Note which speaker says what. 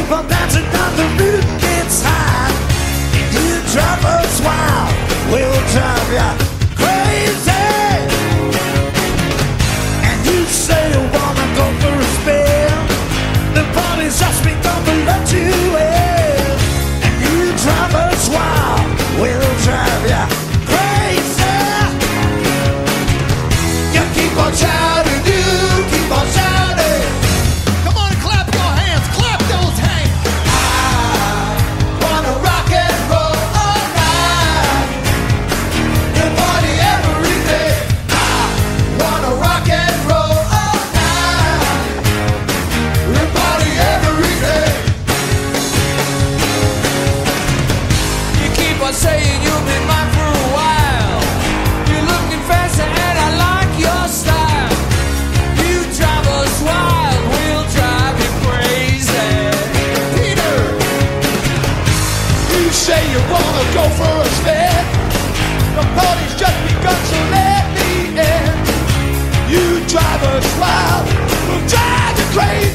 Speaker 1: keep on dancing down the roof gets high. You drive us wild, we'll drive ya crazy. And you say you wanna go for a spin. The party's just begun to let you in. And you drive us wild, we'll drive ya crazy. You keep on shouting, you keep on shouting.
Speaker 2: Come on and clap your hands, clap those hands.
Speaker 1: I wanna rock and roll all night. You party every day. I wanna rock and roll all night. You party every day.
Speaker 3: You keep on saying you'll be mine for a while. You're looking fancy and I like your style. You drive us wild, we'll drive you crazy.
Speaker 2: Peter, you say you wanna go for a spin. The party's just begun, so let me in. You drive us wild, we'll drive you crazy.